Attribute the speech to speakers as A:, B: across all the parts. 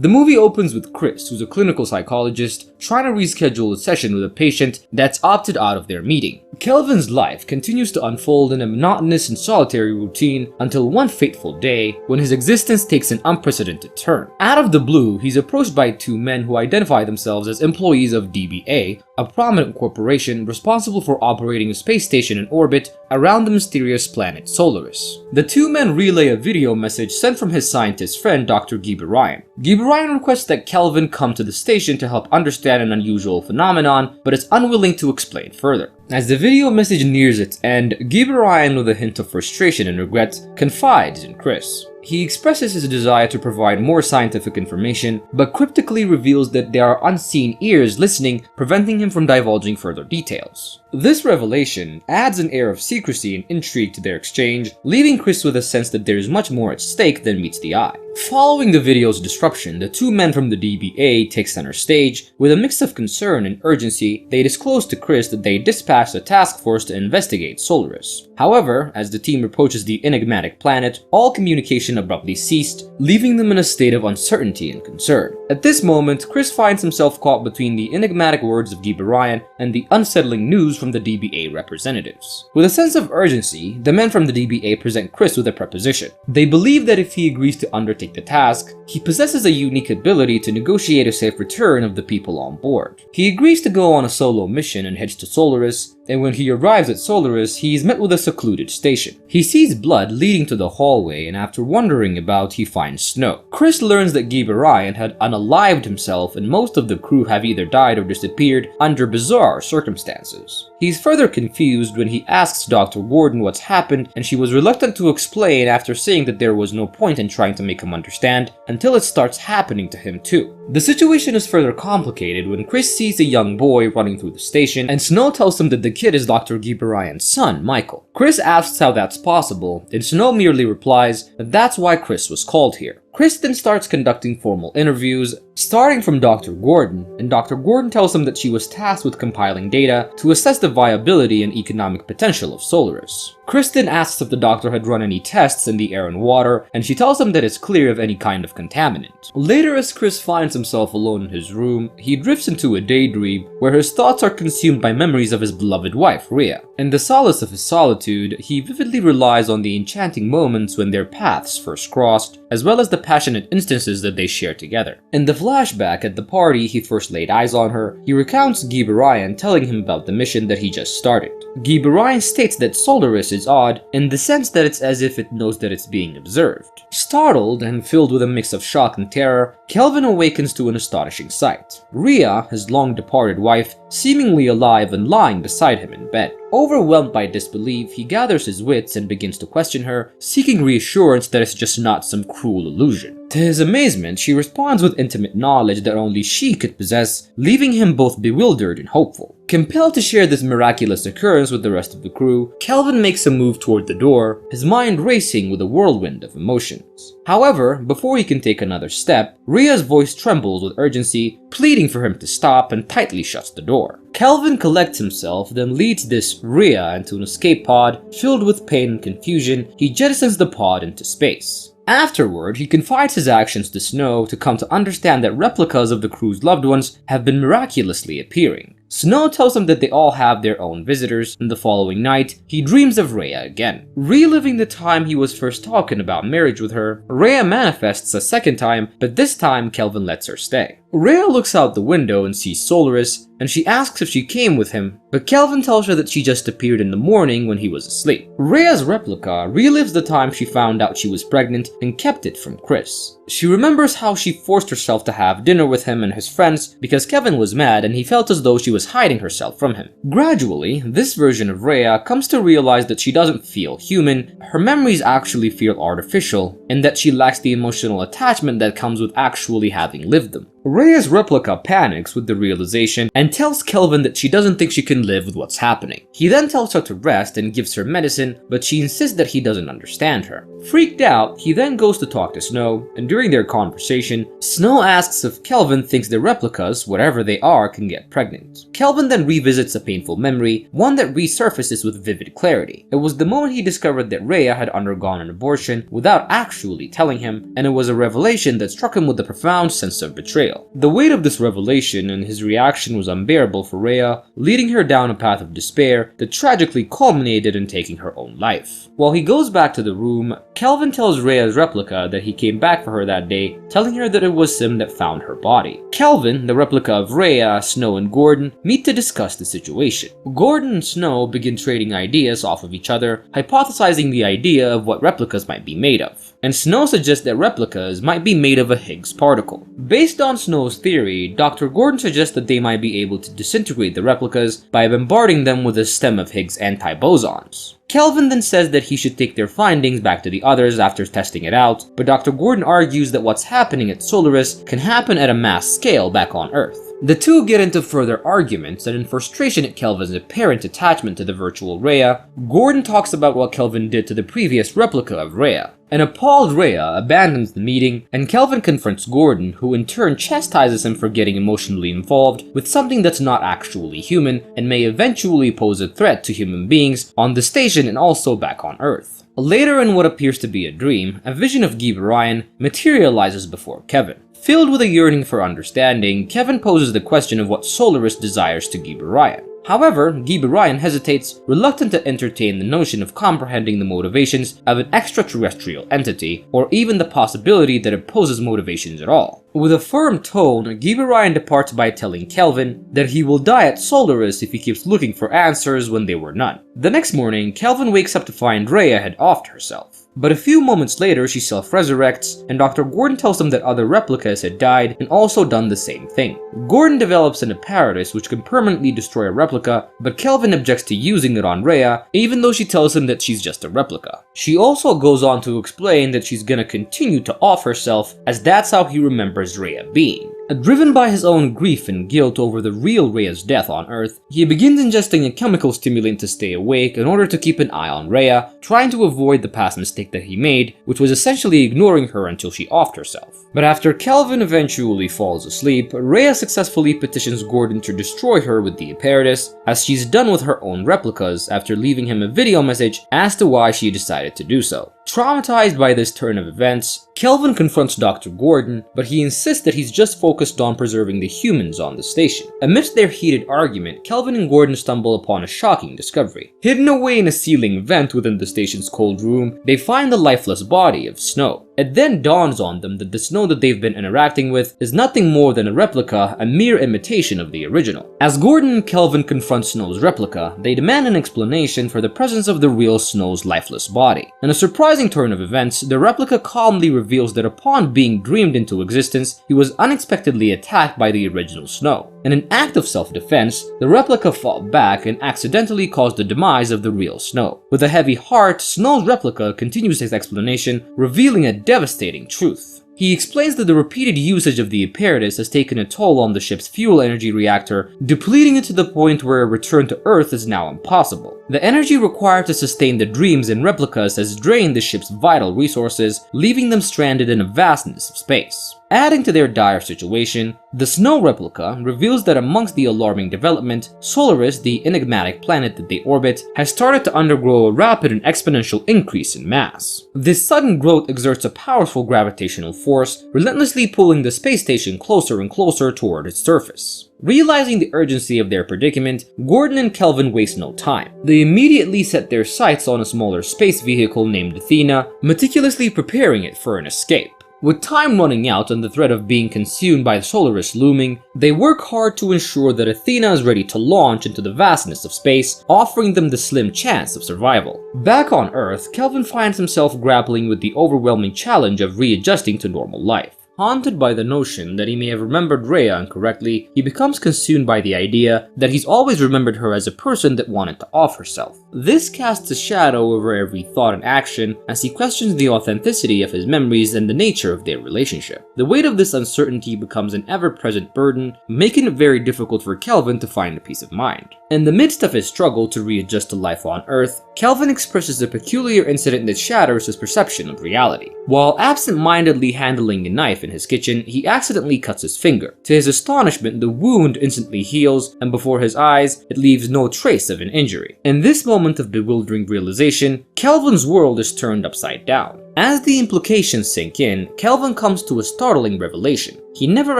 A: The movie opens with Chris, who's a clinical psychologist, trying to reschedule a session with a patient that's opted out of their meeting. Kelvin's life continues to unfold in a monotonous and solitary routine until one fateful day when his existence takes an unprecedented turn. Out of the blue, he's approached by two men who identify themselves as employees of DBA, a prominent corporation responsible for operating a space station in orbit around the mysterious planet Solaris. The two men relay a video message sent from his scientist friend Dr. Gibarayan. Gibarayan requests that Kelvin come to the station to help understand an unusual phenomenon, but is unwilling to explain further. As the video message nears its end, Gibarayan, with a hint of frustration and regret, confides in Chris. He expresses his desire to provide more scientific information, but cryptically reveals that there are unseen ears listening, preventing him from divulging further details. This revelation adds an air of secrecy and intrigue to their exchange, leaving Chris with a sense that there is much more at stake than meets the eye. Following the video's disruption, the two men from the DBA take center stage. With a mix of concern and urgency, they disclose to Chris that they dispatched a task force to investigate Solaris. However, as the team approaches the enigmatic planet, all communication abruptly ceased, leaving them in a state of uncertainty and concern. At this moment, Chris finds himself caught between the enigmatic words of Gibarayan and the unsettling news from the DBA representatives. With a sense of urgency, the men from the DBA present Chris with a proposition. They believe that if he agrees to undertake the task, he possesses a unique ability to negotiate a safe return of the people on board. He agrees to go on a solo mission and heads to Solaris, and when he arrives at Solaris, he is met with a secluded station. He sees blood leading to the hallway, and after wondering about, he finds Snow. Chris learns that Gibarayan had unalived himself, and most of the crew have either died or disappeared under bizarre circumstances. He's further confused when he asks Dr. Gordon what's happened, and she was reluctant to explain after saying that there was no point in trying to make him understand until it starts happening to him too. The situation is further complicated when Chris sees a young boy running through the station, and Snow tells him that the kid is Dr. Gibarayan's son, Michael. Chris asks how that's possible, and Snow merely replies that that's why Chris was called here. Chris then starts conducting formal interviews, starting from Dr. Gordon, and Dr. Gordon tells him that she was tasked with compiling data to assess the viability and economic potential of Solaris. Chris then asks if the doctor had run any tests in the air and water, and she tells him that it's clear of any kind of contaminant. Later, as Chris finds himself alone in his room, he drifts into a daydream where his thoughts are consumed by memories of his beloved wife, Rhea. In the solace of his solitude, he vividly relies on the enchanting moments when their paths first crossed, as well as the passionate instances that they shared together. In the flashback at the party he first laid eyes on her, he recounts Gibarayan telling him about the mission that he just started. Gibarayan states that Solaris is odd in the sense that it's as if it knows that it's being observed. Startled and filled with a mix of shock and terror, Kelvin awakens to an astonishing sight. Rhea, his long-departed wife, seemingly alive and lying beside him in bed. Overwhelmed by disbelief, he gathers his wits and begins to question her, seeking reassurance that it's just not some cruel illusion. To his amazement, she responds with intimate knowledge that only she could possess, leaving him both bewildered and hopeful. Compelled to share this miraculous occurrence with the rest of the crew, Kelvin makes a move toward the door, his mind racing with a whirlwind of emotions. However, before he can take another step, Rhea's voice trembles with urgency, pleading for him to stop, and tightly shuts the door. Kelvin collects himself, then leads this Rhea into an escape pod. Filled with pain and confusion, he jettisons the pod into space. Afterward, he confides his actions to Snow to come to understand that replicas of the crew's loved ones have been miraculously appearing. Snow tells him that they all have their own visitors, and the following night, he dreams of Rhea again. Reliving the time he was first talking about marriage with her, Rhea manifests a second time, but this time Kelvin lets her stay. Rhea looks out the window and sees Solaris, and she asks if she came with him, but Kelvin tells her that she just appeared in the morning when he was asleep. Rhea's replica relives the time she found out she was pregnant and kept it from Chris. She remembers how she forced herself to have dinner with him and his friends because Kevin was mad and he felt as though she was hiding herself from him. Gradually, this version of Rhea comes to realize that she doesn't feel human, her memories actually feel artificial, and that she lacks the emotional attachment that comes with actually having lived them. Rhea's replica panics with the realization and tells Kelvin that she doesn't think she can live with what's happening. He then tells her to rest and gives her medicine, but she insists that he doesn't understand her. Freaked out, he then goes to talk to Snow, and during their conversation, Snow asks if Kelvin thinks the replicas, whatever they are, can get pregnant. Kelvin then revisits a painful memory, one that resurfaces with vivid clarity. It was the moment he discovered that Rhea had undergone an abortion without actually telling him, and it was a revelation that struck him with a profound sense of betrayal. The weight of this revelation and his reaction was unbearable for Rhea, leading her down a path of despair that tragically culminated in taking her own life. While he goes back to the room, Kelvin tells Rhea's replica that he came back for her that day, telling her that it was him that found her body. Kelvin, the replica of Rhea, Snow, and Gordon meet to discuss the situation. Gordon and Snow begin trading ideas off of each other, hypothesizing the idea of what replicas might be made of. And Snow suggests that replicas might be made of a Higgs particle. Based on Snow's theory, Dr. Gordon suggests that they might be able to disintegrate the replicas by bombarding them with a stem of Higgs antibosons. Kelvin then says that he should take their findings back to the others after testing it out, but Dr. Gordon argues that what's happening at Solaris can happen at a mass scale back on Earth. The two get into further arguments, and in frustration at Kelvin's apparent attachment to the virtual Rhea, Gordon talks about what Kelvin did to the previous replica of Rhea. An appalled Rhea abandons the meeting, and Kelvin confronts Gordon, who in turn chastises him for getting emotionally involved with something that's not actually human and may eventually pose a threat to human beings on the station and also back on Earth. Later, in what appears to be a dream, a vision of Guy Ryan materializes before Kevin. Filled with a yearning for understanding, Kevin poses the question of what Solaris desires to Guy Ryan. However, Guy Ryan hesitates, reluctant to entertain the notion of comprehending the motivations of an extraterrestrial entity, or even the possibility that it poses motivations at all. With a firm tone, Guy Ryan departs by telling Kelvin that he will die at Solaris if he keeps looking for answers when there were none. The next morning, Kelvin wakes up to find Rhea had offed herself. But a few moments later, she self-resurrects, and Dr. Gordon tells him that other replicas had died and also done the same thing. Gordon develops an apparatus which can permanently destroy a replica, but Kelvin objects to using it on Rhea, even though she tells him that she's just a replica. She also goes on to explain that she's gonna continue to off herself, as that's how he remembers Rhea being. Driven by his own grief and guilt over the real Rhea's death on Earth, he begins ingesting a chemical stimulant to stay awake in order to keep an eye on Rhea, trying to avoid the past mistake that he made, which was essentially ignoring her until she offed herself. But after Kelvin eventually falls asleep, Rhea successfully petitions Gordon to destroy her with the apparatus, as she's done with her own replicas after leaving him a video message as to why she decided to do so. Traumatized by this turn of events, Kelvin confronts Dr. Gordon, but he insists that he's just focused on preserving the humans on the station. Amidst their heated argument, Kelvin and Gordon stumble upon a shocking discovery. Hidden away in a ceiling vent within the station's cold room, they find the lifeless body of Snow. It then dawns on them that the Snow that they've been interacting with is nothing more than a replica, a mere imitation of the original. As Gordon and Kelvin confront Snow's replica, they demand an explanation for the presence of the real Snow's lifeless body. In a surprising turn of events, the replica calmly reveals that upon being dreamed into existence, he was unexpectedly attacked by the original Snow. In an act of self-defense, the replica fought back and accidentally caused the demise of the real Snow. With a heavy heart, Snow's replica continues his explanation, revealing a devastating truth. He explains that the repeated usage of the apparatus has taken a toll on the ship's fuel energy reactor, depleting it to the point where a return to Earth is now impossible. The energy required to sustain the dreams and replicas has drained the ship's vital resources, leaving them stranded in a vastness of space. Adding to their dire situation, the Snow replica reveals that amongst the alarming development, Solaris, the enigmatic planet that they orbit, has started to undergo a rapid and exponential increase in mass. This sudden growth exerts a powerful gravitational force, relentlessly pulling the space station closer and closer toward its surface. Realizing the urgency of their predicament, Gordon and Kelvin waste no time. They immediately set their sights on a smaller space vehicle named Athena, meticulously preparing it for an escape. With time running out and the threat of being consumed by Solaris looming, they work hard to ensure that Athena is ready to launch into the vastness of space, offering them the slim chance of survival. Back on Earth, Kelvin finds himself grappling with the overwhelming challenge of readjusting to normal life. Haunted by the notion that he may have remembered Rhea incorrectly, he becomes consumed by the idea that he's always remembered her as a person that wanted to off herself. This casts a shadow over every thought and action as he questions the authenticity of his memories and the nature of their relationship. The weight of this uncertainty becomes an ever-present burden, making it very difficult for Kelvin to find a peace of mind. In the midst of his struggle to readjust to life on Earth, Kelvin expresses a peculiar incident that shatters his perception of reality. While absent-mindedly handling a knife in his kitchen, he accidentally cuts his finger. To his astonishment, the wound instantly heals, and before his eyes, it leaves no trace of an injury. In this moment of bewildering realization, Kelvin's world is turned upside down. As the implications sink in, Kelvin comes to a startling revelation. He never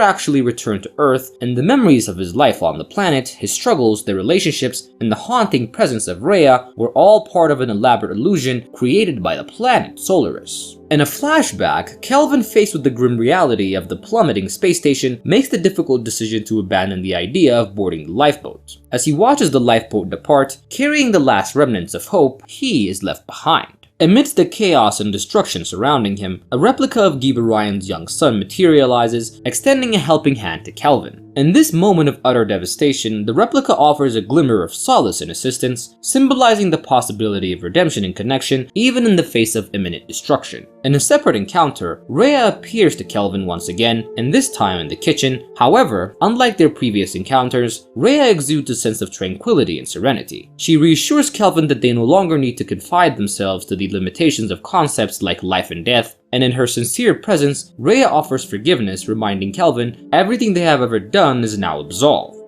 A: actually returned to Earth, and the memories of his life on the planet, his struggles, their relationships, and the haunting presence of Rhea were all part of an elaborate illusion created by the planet Solaris. In a flashback, Kelvin, faced with the grim reality of the plummeting space station, makes the difficult decision to abandon the idea of boarding the lifeboat. As he watches the lifeboat depart, carrying the last remnants of hope, he is left behind. Amidst the chaos and destruction surrounding him, a replica of Giba Ryan's young son materializes, extending a helping hand to Kelvin. In this moment of utter devastation, the replica offers a glimmer of solace and assistance, symbolizing the possibility of redemption and connection even in the face of imminent destruction. In a separate encounter, Rhea appears to Kelvin once again, and this time in the kitchen. However, unlike their previous encounters, Rhea exudes a sense of tranquility and serenity. She reassures Kelvin that they no longer need to confine themselves to the limitations of concepts like life and death, and in her sincere presence, Rhea offers forgiveness, reminding Kelvin everything they have ever done is now absolved.